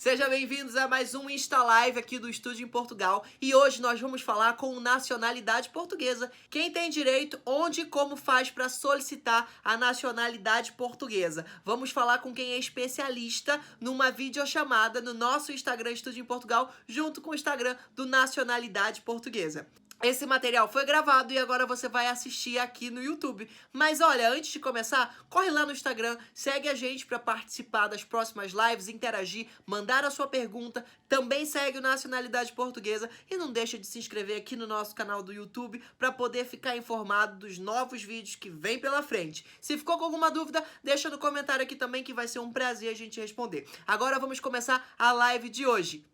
Sejam bem-vindos a mais um Insta Live aqui do Estúdio em Portugal. E hoje nós vamos falar com nacionalidade portuguesa. Quem tem direito, onde e como faz para solicitar a nacionalidade portuguesa. Vamos falar com quem é especialista numa videochamada no nosso Instagram Estúdio em Portugal, junto com o Instagram do Nacionalidade Portuguesa. Esse material foi gravado e agora você vai assistir aqui no YouTube. Mas olha, antes de começar, corre lá no Instagram, segue a gente para participar das próximas lives, interagir, mandar a sua pergunta. Também segue o Nacionalidade Portuguesa e não deixa de se inscrever aqui no nosso canal do YouTube para poder ficar informado dos novos vídeos que vem pela frente. Se ficou com alguma dúvida, deixa no comentário aqui também que vai ser um prazer a gente responder. Agora vamos começar a live de hoje.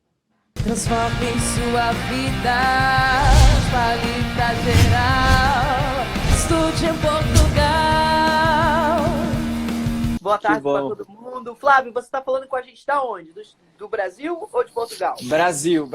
Transforme sua vida, espalhe pra geral. Estude em Portugal. Boa tarde para todo mundo. Flávio, você está falando com a gente da onde? Do Brasil ou de Portugal? Brasil.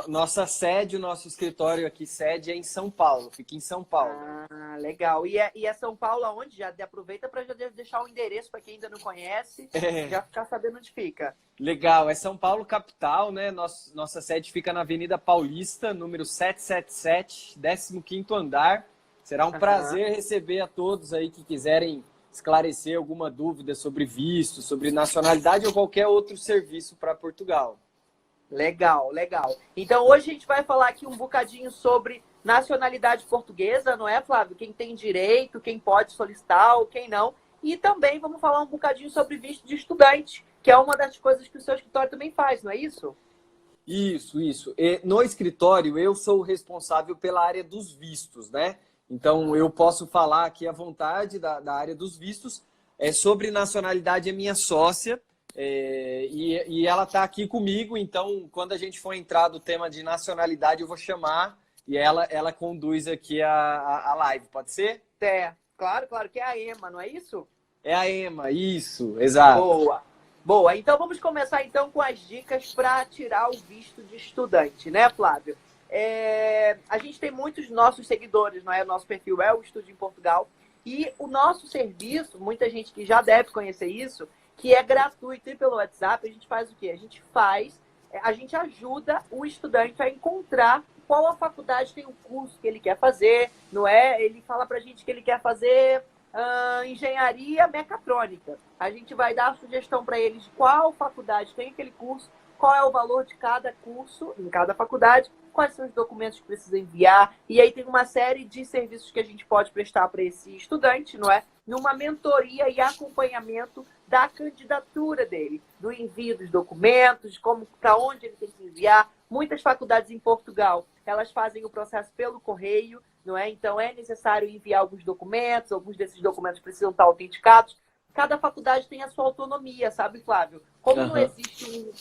Nossa sede, o nosso escritório aqui, sede é em São Paulo. Fica em São Paulo. Ah, legal. E é São Paulo aonde? Já aproveita para já deixar o endereço para quem ainda não conhece, já ficar sabendo onde fica. Legal, é São Paulo capital, né? Nossa sede fica na Avenida Paulista, número 777, 15º andar. Será um prazer receber a todos aí que quiserem esclarecer alguma dúvida sobre visto, sobre nacionalidade ou qualquer outro serviço para Portugal. Legal. Então hoje a gente vai falar aqui um bocadinho sobre nacionalidade portuguesa, não é, Flávio? Quem tem direito, quem pode solicitar ou quem não. E também vamos falar um bocadinho sobre visto de estudante, que é uma das coisas que o seu escritório também faz, não é isso? Isso. E no escritório, eu sou o responsável pela área dos vistos, né? Então, eu posso falar aqui à vontade da área dos vistos. Sobre nacionalidade, é minha sócia e ela está aqui comigo. Então, quando a gente for entrar do tema de nacionalidade, eu vou chamar e ela conduz aqui a live. Pode ser? Claro que é a Emma, não é isso? É a Emma, isso, exato. Boa. Então, vamos começar então com as dicas para tirar o visto de estudante, né, Flávio? A gente tem muitos nossos seguidores, não é? O nosso perfil é o Estúdio em Portugal. E o nosso serviço, muita gente que já deve conhecer isso, que é gratuito e pelo WhatsApp, a gente faz o quê? A gente ajuda o estudante a encontrar qual a faculdade tem o curso que ele quer fazer, não é? Ele fala pra gente que ele quer fazer engenharia mecatrônica. A gente vai dar a sugestão para eles de qual faculdade tem aquele curso, qual é o valor de cada curso em cada faculdade, quais são os documentos que precisa enviar. E aí tem uma série de serviços que a gente pode prestar para esse estudante, não é? Numa mentoria e acompanhamento da candidatura dele, do envio dos documentos, para onde ele tem que enviar. Muitas faculdades em Portugal, elas fazem o processo pelo correio, não é? Então é necessário enviar alguns desses documentos precisam estar autenticados. Cada faculdade tem a sua autonomia, sabe, Flávio? Como não existe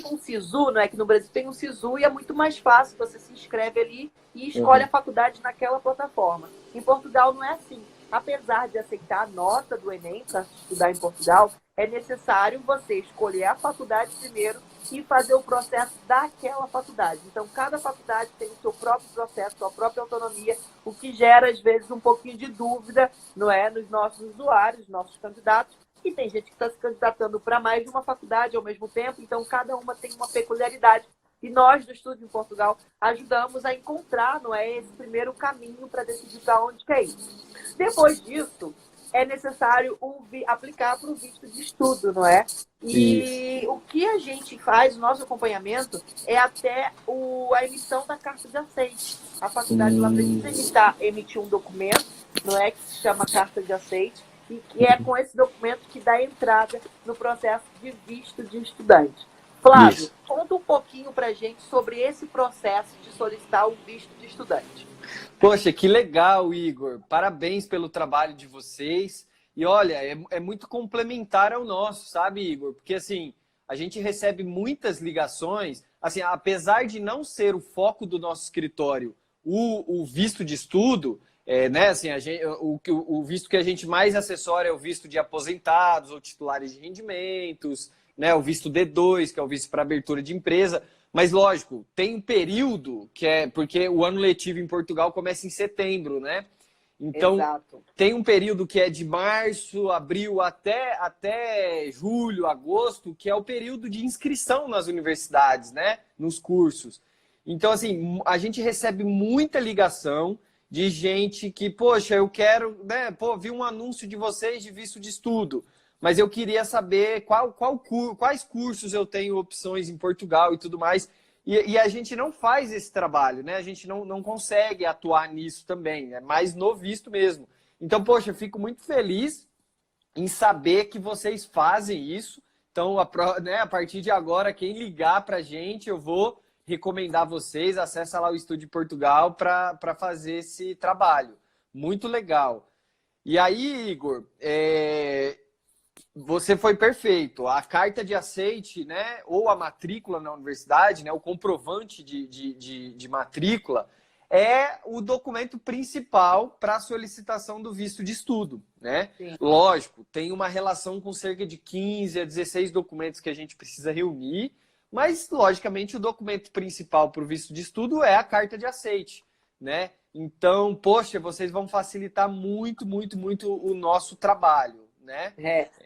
um SISU, não é? Que no Brasil tem um SISU e é muito mais fácil, você se inscreve ali e escolhe a faculdade naquela plataforma. Em Portugal não é assim. Apesar de aceitar a nota do Enem para estudar em Portugal, é necessário você escolher a faculdade primeiro e fazer o processo daquela faculdade. Então, cada faculdade tem o seu próprio processo, sua própria autonomia, o que gera, às vezes, um pouquinho de dúvida, não é, nos nossos usuários, nossos candidatos. E tem gente que está se candidatando para mais de uma faculdade ao mesmo tempo, então cada uma tem uma peculiaridade. E nós, do Estúdio em Portugal, ajudamos a encontrar, não é, esse primeiro caminho para decidir para onde quer ir. Depois disso, é necessário aplicar para o visto de estudo, não é? E o que a gente faz, o nosso acompanhamento, é até a emissão da carta de aceite. A faculdade lá precisa emitir um documento, não é, que se chama carta de aceite, e que é com esse documento que dá entrada no processo de visto de estudante. Flávio, conta um pouquinho para a gente sobre esse processo de solicitar o visto de estudante. Poxa, que legal, Igor. Parabéns pelo trabalho de vocês. E olha, é muito complementar ao nosso, sabe, Igor? Porque assim, a gente recebe muitas ligações, assim, apesar de não ser o foco do nosso escritório, o visto de estudo, né, assim, o visto que a gente mais assessora é o visto de aposentados ou titulares de rendimentos, né, o visto D2, que é o visto para abertura de empresa. Mas, lógico, tem um período que porque o ano letivo em Portugal começa em setembro, né? Então, Exato. tem um período que é de março, abril até julho, agosto, que é o período de inscrição nas universidades, né? Nos cursos. Então, assim, a gente recebe muita ligação de gente que, poxa, eu quero, né? Pô, vi um anúncio de vocês de visto de estudo, mas eu queria saber quais cursos eu tenho opções em Portugal e tudo mais. E a gente não faz esse trabalho, né? A gente não consegue atuar nisso também, né? Mais no visto mesmo. Então, poxa, eu fico muito feliz em saber que vocês fazem isso. Então, a partir de agora, quem ligar para a gente, eu vou recomendar vocês. Acessa lá o Estúdio Portugal para fazer esse trabalho. Muito legal. E aí, Igor, você foi perfeito. A carta de aceite, né, ou a matrícula na universidade, né, o comprovante de matrícula, é o documento principal para a solicitação do visto de estudo, né? Sim. Lógico, tem uma relação com cerca de 15 a 16 documentos que a gente precisa reunir, mas, logicamente, o documento principal para o visto de estudo é a carta de aceite, né? Então, poxa, vocês vão facilitar muito, muito, muito o nosso trabalho, né?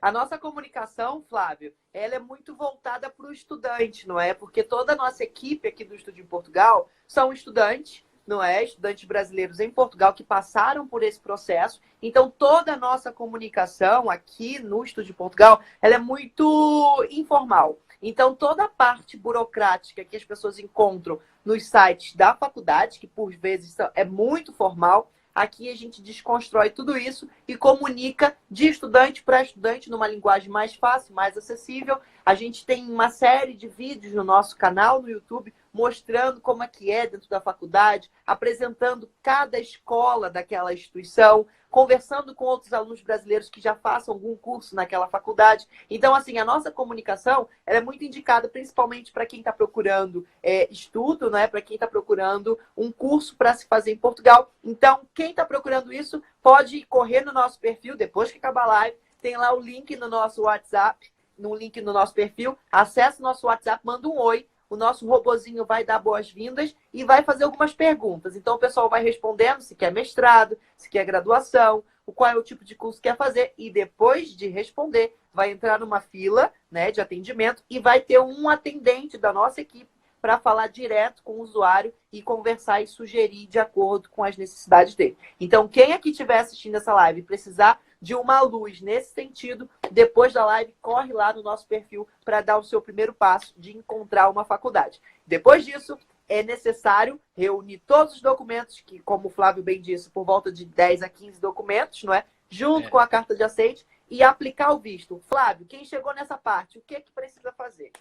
A nossa comunicação, Flávio, ela é muito voltada para o estudante, não é? Porque toda a nossa equipe aqui do Estúdio em Portugal são estudantes, não é? Estudantes brasileiros em Portugal que passaram por esse processo. Então, toda a nossa comunicação aqui no Estúdio em Portugal, ela é muito informal. Então, toda a parte burocrática que as pessoas encontram nos sites da faculdade, que por vezes é muito formal, aqui a gente desconstrói tudo isso e comunica de estudante para estudante numa linguagem mais fácil, mais acessível. A gente tem uma série de vídeos no nosso canal no YouTube mostrando como é que é dentro da faculdade, apresentando cada escola daquela instituição, conversando com outros alunos brasileiros que já façam algum curso naquela faculdade. Então, assim, a nossa comunicação ela é muito indicada principalmente para quem está procurando estudo, né? Para quem está procurando um curso para se fazer em Portugal. Então, quem está procurando isso pode correr no nosso perfil, depois que acabar a live, tem lá o link no nosso WhatsApp, no link no nosso perfil, acessa o nosso WhatsApp, manda um oi, o nosso robozinho vai dar boas-vindas e vai fazer algumas perguntas. Então, o pessoal vai respondendo se quer mestrado, se quer graduação, qual é o tipo de curso que quer fazer. E depois de responder, vai entrar numa fila, né, de atendimento e vai ter um atendente da nossa equipe para falar direto com o usuário e conversar e sugerir de acordo com as necessidades dele. Então, quem aqui estiver assistindo essa live e precisar de uma luz nesse sentido, depois da live, corre lá no nosso perfil para dar o seu primeiro passo de encontrar uma faculdade. Depois disso, é necessário reunir todos os documentos, que, como o Flávio bem disse, por volta de 10 a 15 documentos, não é? Junto com a carta de aceite e aplicar o visto. Flávio, quem chegou nessa parte, o que é que precisa fazer?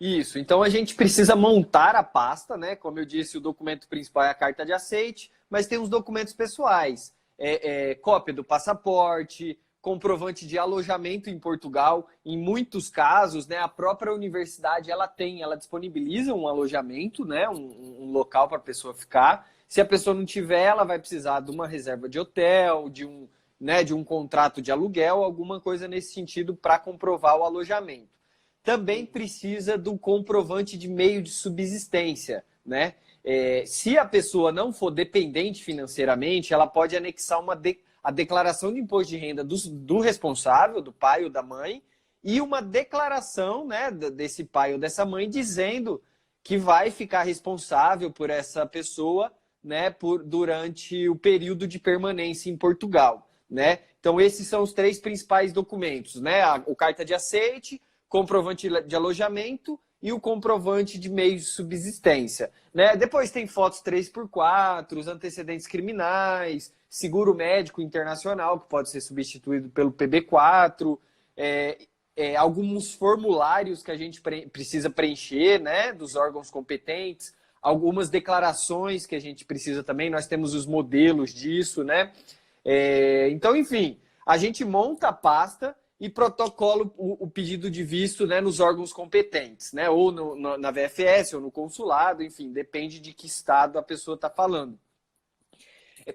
Isso, então a gente precisa montar a pasta, né? Como eu disse, o documento principal é a carta de aceite, mas tem os documentos pessoais. Cópia do passaporte, comprovante de alojamento em Portugal. Em muitos casos, né, a própria universidade ela disponibiliza um alojamento, né, um local para a pessoa ficar. Se a pessoa não tiver, ela vai precisar de uma reserva de hotel, de um contrato de aluguel, alguma coisa nesse sentido para comprovar o alojamento. Também precisa do comprovante de meio de subsistência, né? Se a pessoa não for dependente financeiramente, ela pode anexar a declaração de imposto de renda do responsável, do pai ou da mãe, e uma declaração, né, desse pai ou dessa mãe dizendo que vai ficar responsável por essa pessoa, né, durante o período de permanência em Portugal, né? Então, esses são os 3 principais documentos, né? O carta de aceite, comprovante de alojamento e o comprovante de meios de subsistência, né? Depois tem fotos 3x4, os antecedentes criminais, seguro médico internacional, que pode ser substituído pelo PB4, alguns formulários que a gente precisa preencher, né, dos órgãos competentes, algumas declarações que a gente precisa também, nós temos os modelos disso, né? Então, enfim, a gente monta a pasta e protocola o pedido de visto, né, nos órgãos competentes, né, ou na VFS, ou no consulado, enfim, depende de que estado a pessoa está falando.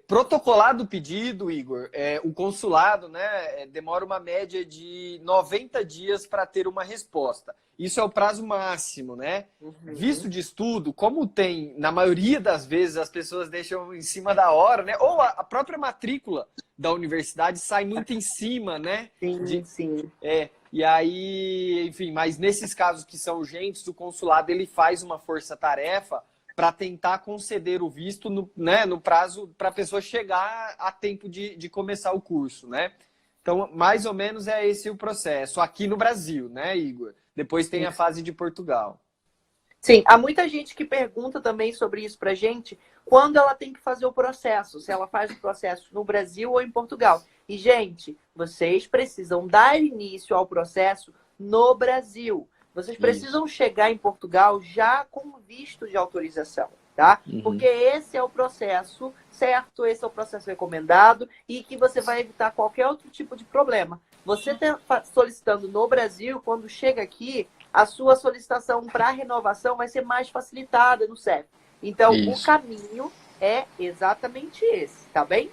Protocolado o pedido, Igor, o consulado, né, demora uma média de 90 dias para ter uma resposta. Isso é o prazo máximo, né? Uhum. Visto de estudo, como tem, na maioria das vezes, as pessoas deixam em cima da hora, né? Ou a própria matrícula da universidade sai muito em cima, né? Sim, sim. E aí, enfim, mas nesses casos que são urgentes, o consulado ele faz uma força-tarefa para tentar conceder o visto no prazo para a pessoa chegar a tempo de começar o curso, né? Então, mais ou menos é esse o processo aqui no Brasil, né, Igor? Depois tem a fase de Portugal. Sim, há muita gente que pergunta também sobre isso pra gente, quando ela tem que fazer o processo, se ela faz o processo no Brasil ou em Portugal. E, gente, vocês precisam dar início ao processo no Brasil. Vocês precisam chegar em Portugal já com visto de autorização, tá? Porque esse é o processo certo, esse é o processo recomendado e que você vai evitar qualquer outro tipo de problema. Você solicitando no Brasil, quando chega aqui, a sua solicitação para renovação vai ser mais facilitada no CEF. Então, o caminho é exatamente esse, tá bem?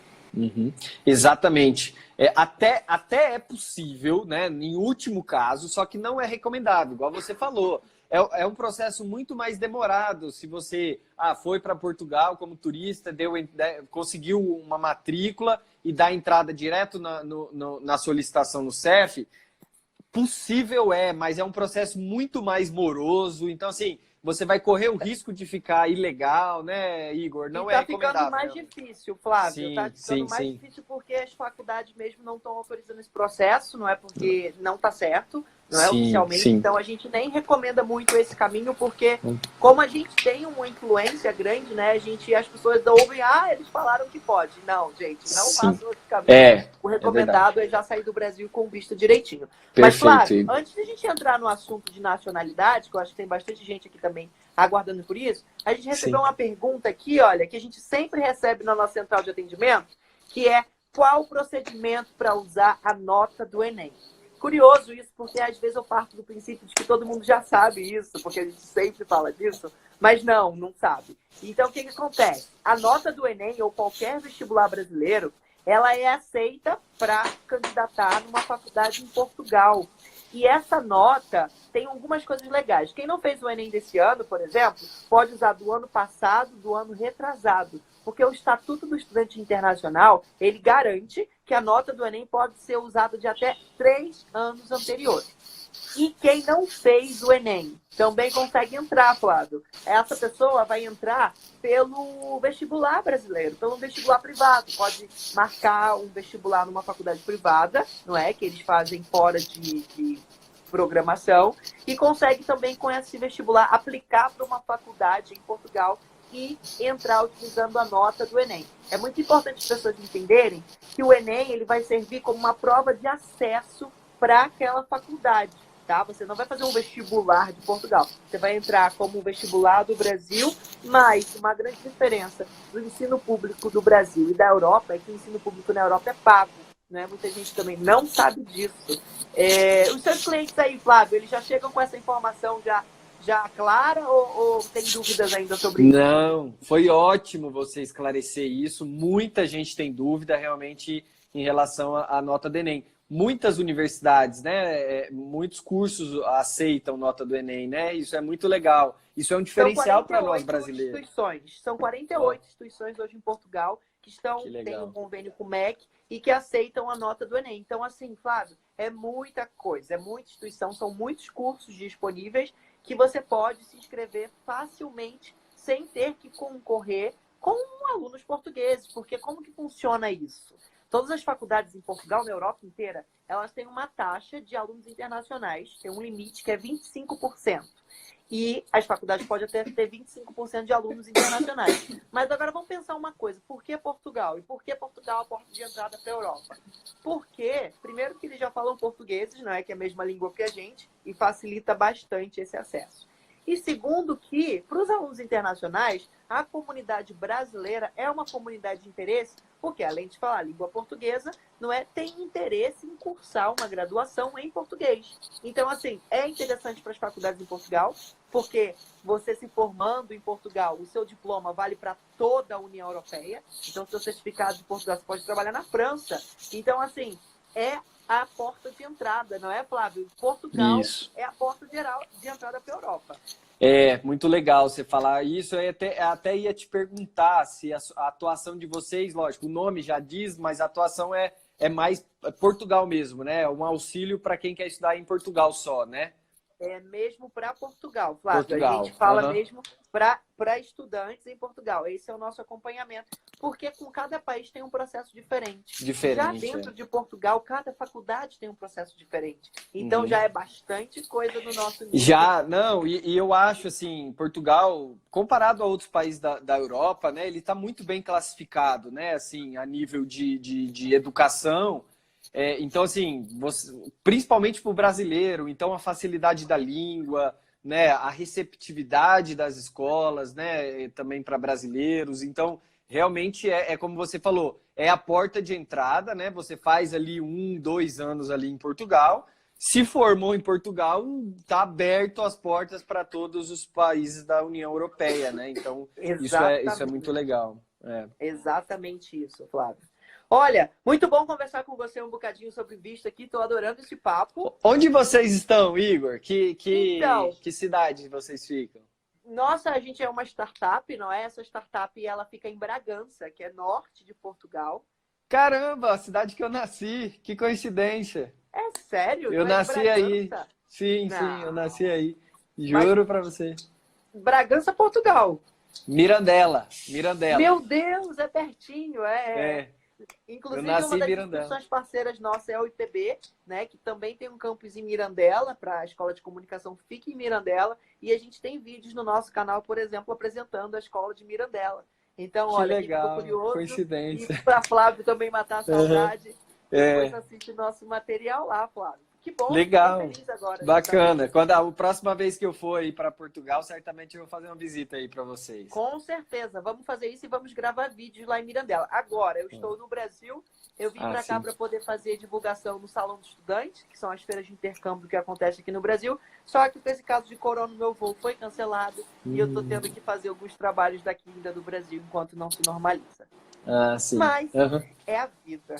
Exatamente. Até é possível, né, em último caso, só que não é recomendado, igual você falou. É um processo muito mais demorado. Se você foi para Portugal como turista, conseguiu uma matrícula e dá entrada direto na solicitação no CEF, possível mas é um processo muito mais moroso. Então, assim, você vai correr o risco de ficar ilegal, né, Igor? Não é recomendável. Tá ficando mais difícil, Flávio. Sim, tá ficando mais difícil porque as faculdades mesmo não estão autorizando esse processo, não é porque não está certo, não é oficialmente. Então, a gente nem recomenda muito esse caminho porque, como a gente tem uma influência grande, né, as pessoas ouvem, eles falaram que pode. Não, gente, não façam esse caminho. O recomendado é já sair do Brasil com visto direitinho. Perfeito. Mas, Flávio, antes de a gente entrar no assunto de nacionalidade, que eu acho que tem bastante gente aqui também aguardando por isso, a gente recebeu uma pergunta aqui, olha, que a gente sempre recebe na nossa central de atendimento, que é qual o procedimento para usar a nota do Enem? Curioso isso, porque às vezes eu parto do princípio de que todo mundo já sabe isso, porque a gente sempre fala disso, mas não sabe. Então, o que acontece? A nota do Enem, ou qualquer vestibular brasileiro, ela é aceita para candidatar numa faculdade em Portugal. E essa nota tem algumas coisas legais. Quem não fez o Enem desse ano, por exemplo, pode usar do ano passado, do ano retrasado. Porque o Estatuto do Estudante Internacional, ele garante que a nota do Enem pode ser usada de até 3 anos anteriores. E quem não fez o Enem também consegue entrar, Flávio. Essa pessoa vai entrar pelo vestibular brasileiro, pelo vestibular privado. Pode marcar um vestibular numa faculdade privada, não é? Que eles fazem fora de programação. E consegue também, com esse vestibular, aplicar para uma faculdade em Portugal e entrar utilizando a nota do Enem. É muito importante as pessoas entenderem que o Enem ele vai servir como uma prova de acesso para aquela faculdade. Tá? Você não vai fazer um vestibular de Portugal. Você vai entrar como um vestibular do Brasil, mas uma grande diferença do ensino público do Brasil e da Europa é que o ensino público na Europa é pago. Né? Muita gente também não sabe disso. Os seus clientes aí, Flávio, eles já chegam com essa informação já clara ou tem dúvidas ainda sobre isso? Não, foi ótimo você esclarecer isso. Muita gente tem dúvida realmente em relação à nota do Enem. Muitas universidades, né, muitos cursos aceitam nota do Enem, né? Isso é muito legal. Isso é um diferencial para nós brasileiros. São 48 instituições hoje em Portugal que têm um convênio com o MEC e que aceitam a nota do Enem. Então, assim, Flávio, é muita coisa, é muita instituição, são muitos cursos disponíveis que você pode se inscrever facilmente sem ter que concorrer com alunos portugueses. Porque como que funciona isso? Todas as faculdades em Portugal, na Europa inteira, elas têm uma taxa de alunos internacionais, tem um limite que é 25%. E as faculdades podem até ter 25% de alunos internacionais. Mas agora vamos pensar uma coisa, por que Portugal? E por que Portugal é a porta de entrada para a Europa? Porque, primeiro que eles já falam português, não é que é a mesma língua que a gente, e facilita bastante esse acesso. E segundo que, para os alunos internacionais, a comunidade brasileira é uma comunidade de interesse, porque além de falar a língua portuguesa, não é, tem interesse em cursar uma graduação em português. Então, assim, é interessante para as faculdades em Portugal, porque você se formando em Portugal, o seu diploma vale para toda a União Europeia. Então, seu certificado de Portugal, você pode trabalhar na França. Então, assim, é a porta de entrada, não é, Flávio? Portugal Isso. é a porta geral de entrada para a Europa. É, muito legal você falar isso. Eu até ia te perguntar se a atuação de vocês, lógico, o nome já diz, mas a atuação é mais Portugal mesmo, né? É um auxílio para quem quer estudar em Portugal só, né? É mesmo para Portugal, Flávio. Portugal. A gente fala mesmo para estudantes em Portugal. Esse é o nosso acompanhamento. Porque com cada país tem um processo diferente. Já dentro de Portugal, cada faculdade tem um processo diferente. Então já é bastante coisa no nosso nível. Já, não, e eu acho assim, Portugal, comparado a outros países da Europa, né, ele está muito bem classificado, né, assim, a nível de educação. Então, assim, principalmente para o brasileiro, então a facilidade da língua, né, a receptividade das escolas, né, também para brasileiros. Então, realmente é como você falou, é a porta de entrada, né? Você faz ali 1, 2 anos ali em Portugal, se formou em Portugal, está aberto as portas para todos os países da União Europeia, né? Então, isso é muito legal. Exatamente isso, Flávio. Olha, muito bom conversar com você um bocadinho sobre visto aqui. Estou adorando esse papo. Onde vocês estão, Igor? Então, que cidade vocês ficam? Nossa, a gente é uma startup, não é? Essa startup ela fica em Bragança, que é norte de Portugal. Caramba, a cidade que eu nasci. Que coincidência. É sério? Eu nasci aí. Sim, eu nasci aí. Juro para você. Bragança, Portugal. Mirandela. Meu Deus, é pertinho, Inclusive, uma das instituições parceiras nossas é o IPB, né, que também tem um campus em Mirandela, para a Escola de Comunicação fica em Mirandela, e a gente tem vídeos no nosso canal, por exemplo, apresentando a Escola de Mirandela. Então, que olha, legal, quem ficou curioso, coincidência. E para Flávio também matar a saudade, depois assiste nosso material lá, Flávio. Que bom, legal, feliz agora. Bacana. Quando a próxima vez que eu for aí para Portugal, certamente eu vou fazer uma visita aí para vocês. Com certeza, vamos fazer isso e vamos gravar vídeos lá em Mirandela. Agora, eu estou no Brasil, eu vim para cá para poder fazer divulgação no Salão do Estudante, que são as feiras de intercâmbio que acontecem aqui no Brasil. Só que com esse caso de corona, meu voo foi cancelado e eu estou tendo que fazer alguns trabalhos daqui ainda do Brasil enquanto não se normaliza. Sim. Mas é a vida.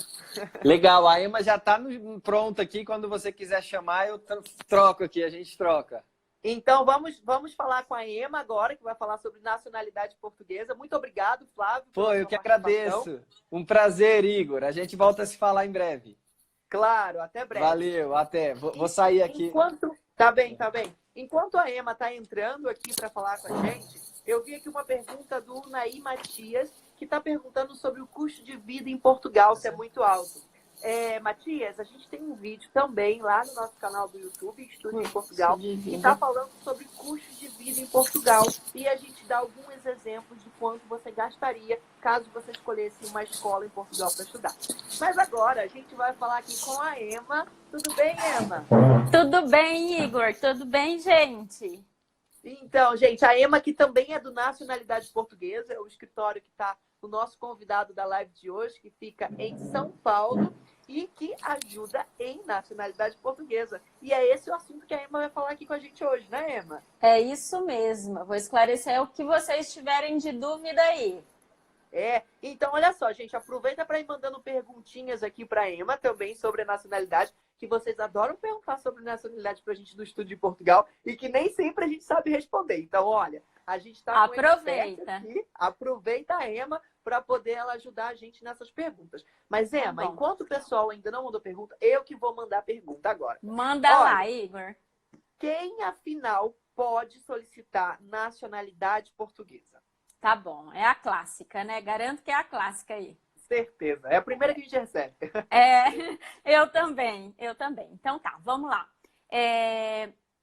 Legal, a Emma já está pronta aqui. Quando você quiser chamar, eu troco aqui, a gente troca. Então, vamos falar com a Emma agora, que vai falar sobre nacionalidade portuguesa. Muito obrigado, Flávio. Pô, eu que agradeço. Um prazer, Igor. A gente volta a se falar em breve. Claro, até breve. Valeu, até. Vou sair aqui. Tá bem. Enquanto a Emma está entrando aqui para falar com a gente, eu vi aqui uma pergunta do Naí Matias, que está perguntando sobre o custo de vida em Portugal, se é muito alto. Matias, a gente tem um vídeo também lá no nosso canal do YouTube, Estúdio em Portugal, que está falando sobre custo de vida em Portugal. E a gente dá alguns exemplos de quanto você gastaria caso você escolhesse uma escola em Portugal para estudar. Mas agora a gente vai falar aqui com a Emma. Tudo bem, Emma? Tudo bem, Igor? Tudo bem, gente? Então, gente, a Emma, que também é do Nacionalidade Portuguesa, é o escritório que está o nosso convidado da live de hoje, que fica em São Paulo e que ajuda em nacionalidade portuguesa. E é esse o assunto que a Emma vai falar aqui com a gente hoje, né, Emma? É isso mesmo. Vou esclarecer o que vocês tiverem de dúvida aí. Então, olha só, gente, aproveita para ir mandando perguntinhas aqui para a Emma também sobre a nacionalidade, que vocês adoram perguntar sobre nacionalidade para a gente do Estúdio de Portugal e que nem sempre a gente sabe responder. Então, olha, a gente está com aproveita aqui. Aproveita a Emma para poder ela ajudar a gente nessas perguntas. Mas, Emma, enquanto o pessoal ainda não mandou pergunta, eu que vou mandar a pergunta agora. Manda lá, Igor. Quem, afinal, pode solicitar nacionalidade portuguesa? Tá bom, é a clássica, né? Garanto que é a clássica aí. Certeza, é a primeira que a gente recebe. Eu também. Então tá, vamos lá.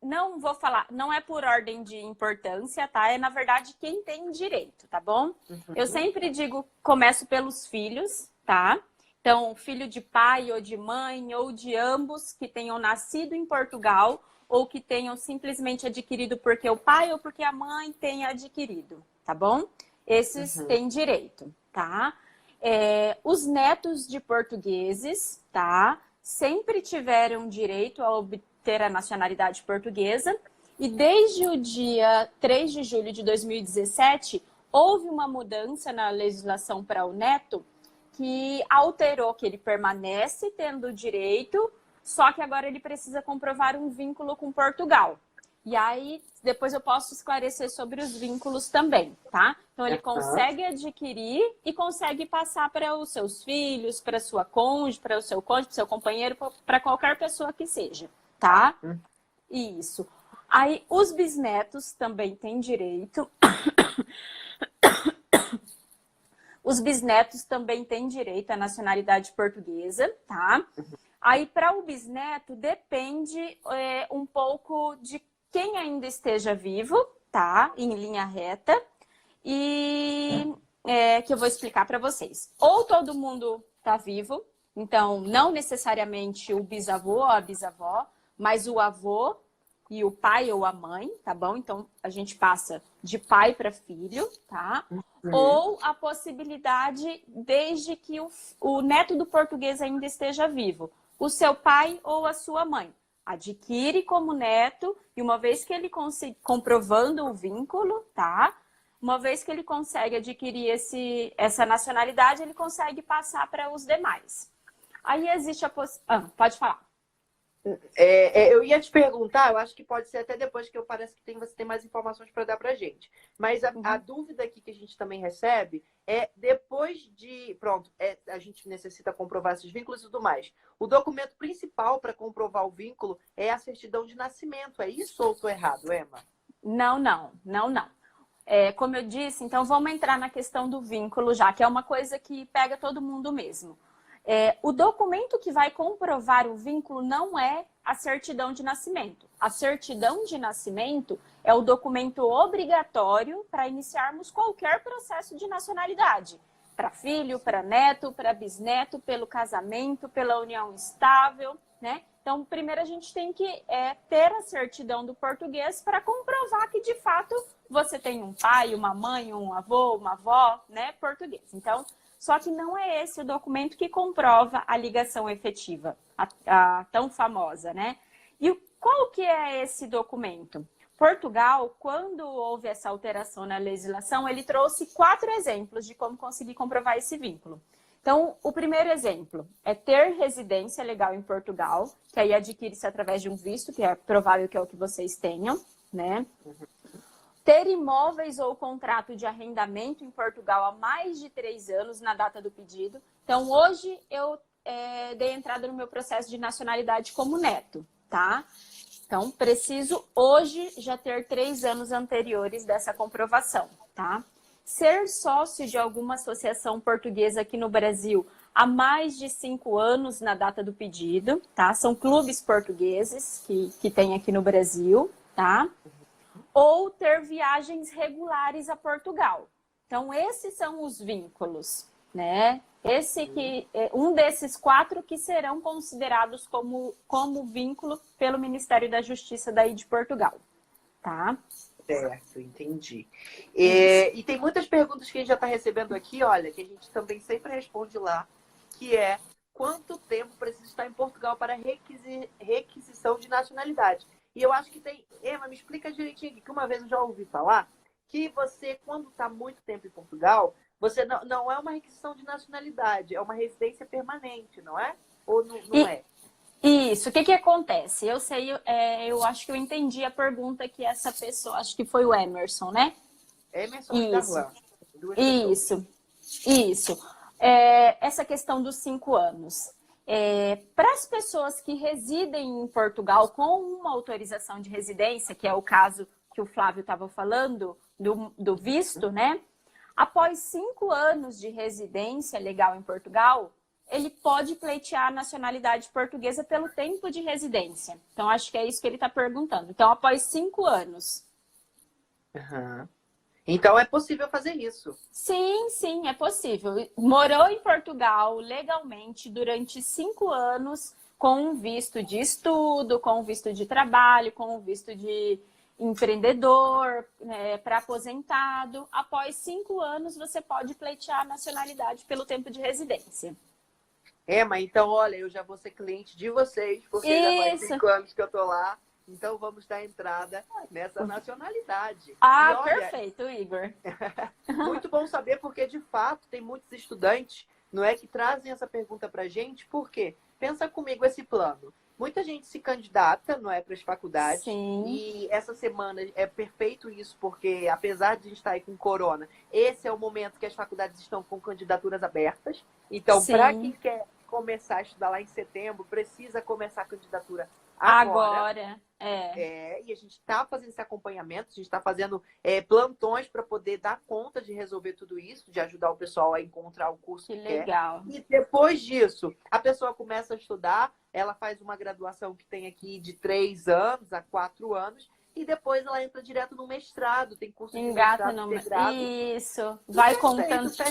Não vou falar, não é por ordem de importância, tá? É, na verdade, quem tem direito, tá bom? Eu sempre digo, começo pelos filhos, tá? Então, filho de pai ou de mãe ou de ambos que tenham nascido em Portugal ou que tenham simplesmente adquirido porque o pai ou porque a mãe tem adquirido, tá bom? Esses têm direito, tá? Os netos de portugueses, tá? Sempre tiveram direito a obter a nacionalidade portuguesa e desde o dia 3 de julho de 2017 houve uma mudança na legislação para o neto que alterou que ele permanece tendo direito, só que agora ele precisa comprovar um vínculo com Portugal. E aí, depois eu posso esclarecer sobre os vínculos também, tá? Então, ele consegue adquirir e consegue passar para os seus filhos, para sua cônjuge, para o seu cônjuge, para o seu companheiro, para qualquer pessoa que seja, tá? Isso. Aí, os bisnetos também têm direito. Os bisnetos também têm direito à nacionalidade portuguesa, tá? Aí, para o bisneto, depende um pouco de quem ainda esteja vivo, tá? Em linha reta. E que eu vou explicar para vocês. Ou todo mundo tá vivo, então não necessariamente o bisavô ou a bisavó, mas o avô e o pai ou a mãe, tá bom? Então a gente passa de pai para filho, tá? Ou a possibilidade, desde que o neto do português ainda esteja vivo, o seu pai ou a sua mãe adquire como neto, e uma vez que ele comprovando o vínculo, tá? Uma vez que ele consegue adquirir essa nacionalidade, ele consegue passar para os demais. Aí existe a possibilidade... pode falar. Eu ia te perguntar, eu acho que pode ser até depois que parece que você tem mais informações para dar para gente. Mas a dúvida aqui que a gente também recebe é depois de... Pronto, a gente necessita comprovar esses vínculos e tudo mais. O documento principal para comprovar o vínculo é a certidão de nascimento. É isso ou estou errado, Emma? Não. Como eu disse, então vamos entrar na questão do vínculo já, que é uma coisa que pega todo mundo mesmo. O documento que vai comprovar o vínculo não é a certidão de nascimento. A certidão de nascimento é o documento obrigatório para iniciarmos qualquer processo de nacionalidade. Para filho, para neto, para bisneto, pelo casamento, pela união estável, né? Então, primeiro a gente tem que ter a certidão do português para comprovar que, de fato, você tem um pai, uma mãe, um avô, uma avó, né, português. Então, só que não é esse o documento que comprova a ligação efetiva, a tão famosa, né? E qual que é esse documento? Portugal, quando houve essa alteração na legislação, ele trouxe 4 exemplos de como conseguir comprovar esse vínculo. Então, o primeiro exemplo é ter residência legal em Portugal, que aí adquire-se através de um visto, que é provável que é o que vocês tenham, né? Ter imóveis ou contrato de arrendamento em Portugal há mais de 3 anos na data do pedido. Então, hoje eu dei entrada no meu processo de nacionalidade como neto, tá? Então, preciso hoje já ter 3 anos anteriores dessa comprovação, tá? Ser sócio de alguma associação portuguesa aqui no Brasil há mais de 5 anos na data do pedido, tá? São clubes portugueses que tem aqui no Brasil, tá? Ou ter viagens regulares a Portugal. Então, esses são os vínculos, né? Um desses 4 que serão considerados como vínculo pelo Ministério da Justiça daí de Portugal, tá? Certo, entendi. E tem muitas perguntas que a gente já está recebendo aqui, olha, que a gente também sempre responde lá, que é quanto tempo precisa estar em Portugal para requisição de nacionalidade? E eu acho que tem... Emma, me explica direitinho aqui, que uma vez eu já ouvi falar que você, quando está muito tempo em Portugal, você não é uma requisição de nacionalidade, é uma residência permanente, não é? Ou não é? Isso, o que acontece? Eu sei, eu acho que eu entendi a pergunta que essa pessoa, acho que foi o Emerson, né? Emerson Isso. Essa questão dos 5 anos. Para as pessoas que residem em Portugal com uma autorização de residência, que é o caso que o Flávio estava falando, do visto, né? Após 5 anos de residência legal em Portugal, ele pode pleitear a nacionalidade portuguesa pelo tempo de residência. Então, acho que é isso que ele está perguntando. Então, após 5 anos. Então, é possível fazer isso? Sim, é possível. Morou em Portugal legalmente durante 5 anos, com um visto de estudo, com um visto de trabalho, com um visto de empreendedor, né, para aposentado. Após 5 anos, você pode pleitear a nacionalidade pelo tempo de residência. Mas então, olha, eu já vou ser cliente de vocês, porque já faz 5 anos que eu tô lá. Então, vamos dar entrada nessa nacionalidade. E olha, Perfeito, Igor. Muito bom saber, porque, de fato, tem muitos estudantes, não é, que trazem essa pergunta pra gente. Por quê? Pensa comigo esse plano. Muita gente se candidata, não é, para as faculdades. Sim. E essa semana é perfeito isso, porque apesar de a gente estar aí com corona, esse é o momento que as faculdades estão com candidaturas abertas. Então, para quem quer começar a estudar lá em setembro, precisa começar a candidatura agora. E a gente está fazendo esse acompanhamento, a gente está fazendo plantões para poder dar conta de resolver tudo isso, de ajudar o pessoal a encontrar o curso que legal. quer. E depois disso, a pessoa começa a estudar, ela faz uma graduação que tem aqui de 3 anos a 4 anos, e depois ela entra direto no mestrado, tem curso de mestrado integrado. Isso, vai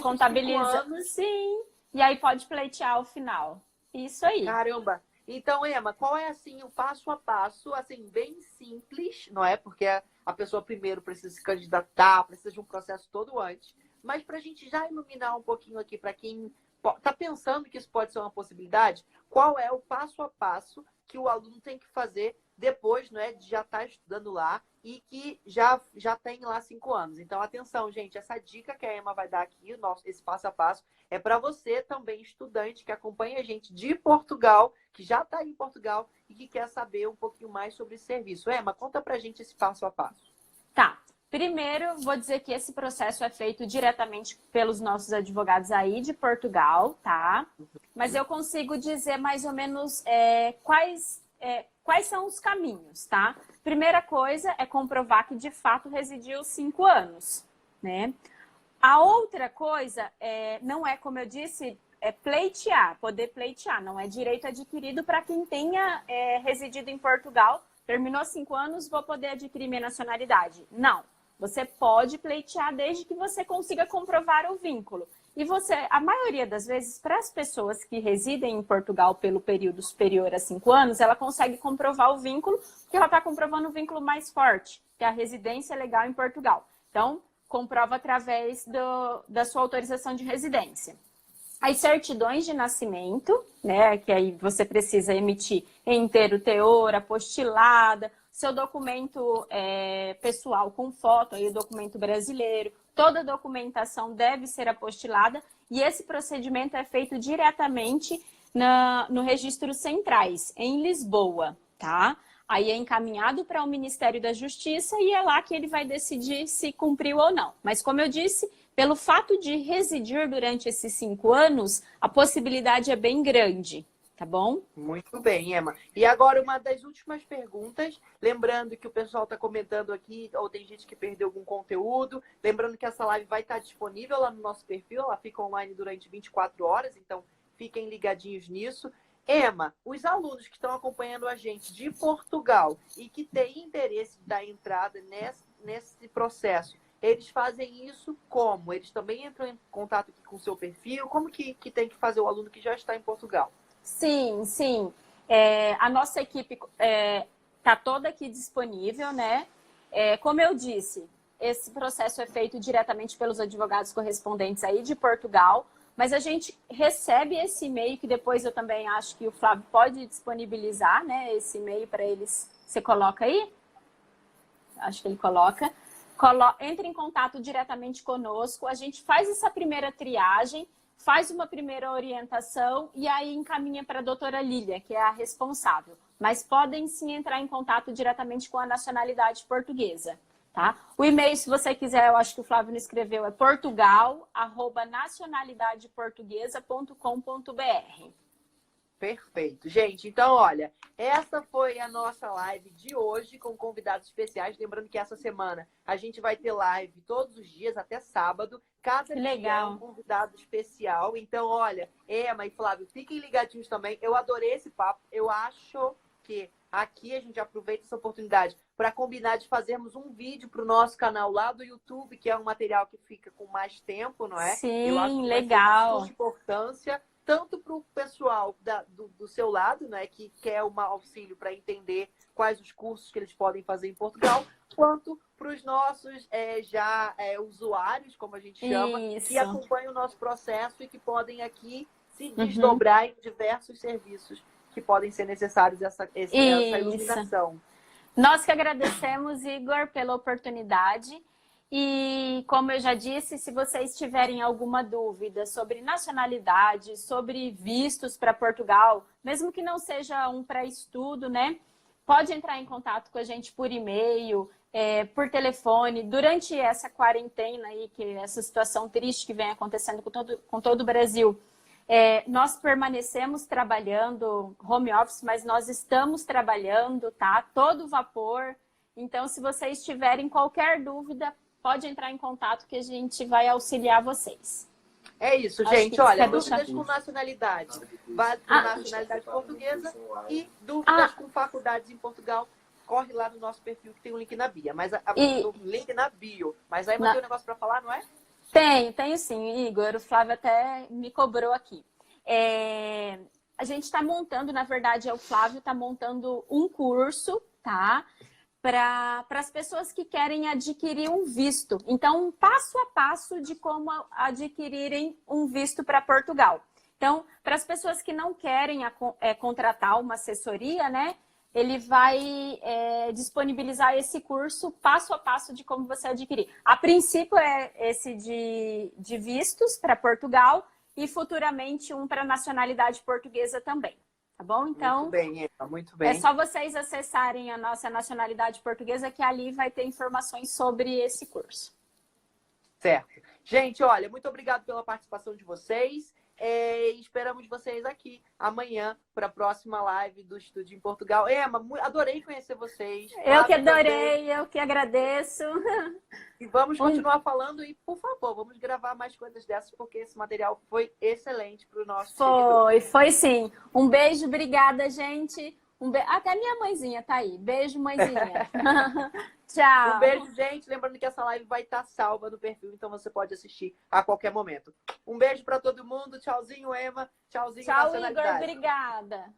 contabilizando. Sim, e aí pode pleitear ao final. Isso aí. Caramba! Então, Ema, qual é, assim, o passo a passo, assim, bem simples, não é? Porque a pessoa primeiro precisa se candidatar, precisa de um processo todo antes. Mas para a gente já iluminar um pouquinho aqui, para quem está pensando que isso pode ser uma possibilidade, qual é o passo a passo que o aluno tem que fazer depois, não é, de já estar estudando lá e que já tem lá 5 anos. Então, atenção, gente, essa dica que a Ema vai dar aqui, esse passo a passo, é para você também, estudante, que acompanha a gente de Portugal, que já está em Portugal e que quer saber um pouquinho mais sobre esse serviço. Ema, conta pra gente esse passo a passo. Tá. Primeiro, vou dizer que esse processo é feito diretamente pelos nossos advogados aí de Portugal, tá? Mas eu consigo dizer mais ou menos quais são os caminhos, tá? Primeira coisa é comprovar que de fato residiu 5 anos, né? A outra coisa não é, como eu disse, pleitear, poder pleitear, não é direito adquirido para quem tenha residido em Portugal, terminou 5 anos, vou poder adquirir minha nacionalidade. Não, você pode pleitear desde que você consiga comprovar o vínculo. E a maioria das vezes, para as pessoas que residem em Portugal pelo período superior a 5 anos, ela consegue comprovar o vínculo, porque ela está comprovando o vínculo mais forte, que é a residência legal em Portugal. Então, comprova através da sua autorização de residência. As certidões de nascimento, né, que aí você precisa emitir em inteiro teor, apostilada, seu documento pessoal com foto, aí o documento brasileiro, toda a documentação deve ser apostilada e esse procedimento é feito diretamente no registro centrais, em Lisboa, tá? Aí é encaminhado para o Ministério da Justiça e é lá que ele vai decidir se cumpriu ou não. Mas como eu disse, pelo fato de residir durante esses 5 anos, a possibilidade é bem grande, tá bom? Muito bem, Ema. E agora uma das últimas perguntas, lembrando que o pessoal está comentando aqui, ou tem gente que perdeu algum conteúdo, lembrando que essa live vai estar disponível lá no nosso perfil, ela fica online durante 24 horas, então fiquem ligadinhos nisso. Ema, os alunos que estão acompanhando a gente de Portugal e que têm interesse de dar entrada nesse processo, eles fazem isso como? Eles também entram em contato aqui com o seu perfil? Como que tem que fazer o aluno que já está em Portugal? Sim, sim. A nossa equipe está toda aqui disponível, né? Como eu disse, esse processo é feito diretamente pelos advogados correspondentes aí de Portugal, mas a gente recebe esse e-mail, que depois eu também acho que o Flávio pode disponibilizar, né? Esse e-mail para eles. Você coloca aí? Acho que ele coloca. Entre em contato diretamente conosco, a gente faz essa primeira triagem, faz uma primeira orientação e aí encaminha para a doutora Lília, que é a responsável. Mas podem sim entrar em contato diretamente com a nacionalidade portuguesa. Tá? O e-mail, se você quiser, eu acho que o Flávio não escreveu, é portugal@nacionalidadeportuguesa.com.br. Perfeito. Gente, então, olha, essa foi a nossa live de hoje com convidados especiais. Lembrando que essa semana a gente vai ter live todos os dias, até sábado. Cada dia é um convidado especial. Então, olha, Ema e Flávio, fiquem ligadinhos também. Eu adorei esse papo. Eu acho que aqui a gente aproveita essa oportunidade para combinar de fazermos um vídeo para o nosso canal lá do YouTube, que é um material que fica com mais tempo, não é? Sim, eu acho que legal. vai ter de importância. tanto para o pessoal do seu lado, né, que quer um auxílio para entender quais os cursos que eles podem fazer em Portugal, quanto para os nossos usuários, como a gente chama, Isso. que acompanham o nosso processo e que podem aqui se desdobrar em diversos serviços que podem ser necessários essa iluminação. Nós que agradecemos, Igor, pela oportunidade. E, como eu já disse, se vocês tiverem alguma dúvida sobre nacionalidade, sobre vistos para Portugal, mesmo que não seja um pré-estudo, né? Pode entrar em contato com a gente por e-mail, por telefone. Durante essa quarentena aí, essa situação triste que vem acontecendo com todo o Brasil, nós permanecemos trabalhando home office, mas nós estamos trabalhando, tá? Todo vapor. Então, se vocês tiverem qualquer dúvida, pode entrar em contato que a gente vai auxiliar vocês. É isso, gente. Olha, dúvidas com nacionalidade. Vai com nacionalidade portuguesa e dúvidas com faculdades em Portugal. Corre lá no nosso perfil que tem um link na bio. No link na bio. Mas aí tem um negócio para falar, não é? Tenho sim, Igor. O Flávio até me cobrou aqui. A gente está montando, na verdade, o Flávio está montando um curso, tá? Para as pessoas que querem adquirir um visto. Então, um passo a passo de como adquirirem um visto para Portugal. Então, para as pessoas que não querem contratar uma assessoria, né? Ele vai disponibilizar esse curso passo a passo de como você adquirir. A princípio é esse de vistos para Portugal e futuramente um para nacionalidade portuguesa também. Tá bom? Então, muito bem, Eva, muito bem. É só vocês acessarem a nossa nacionalidade portuguesa que ali vai ter informações sobre esse curso. Certo. Gente, olha, muito obrigado pela participação de vocês. Esperamos vocês aqui amanhã para a próxima live do Estúdio em Portugal. Emma, adorei conhecer vocês. Eu que adorei, eu que agradeço. E vamos continuar falando e, por favor, vamos gravar mais coisas dessas, porque esse material foi excelente para o nosso seguidor. Foi sim. Um beijo, obrigada, gente. Até minha mãezinha tá aí. Beijo, mãezinha. Tchau. Um beijo, gente. Lembrando que essa live vai estar salva no perfil, então você pode assistir a qualquer momento. Um beijo para todo mundo. Tchauzinho, Emma. Tchauzinho, Tchau, nacionalidade. Igor. Obrigada.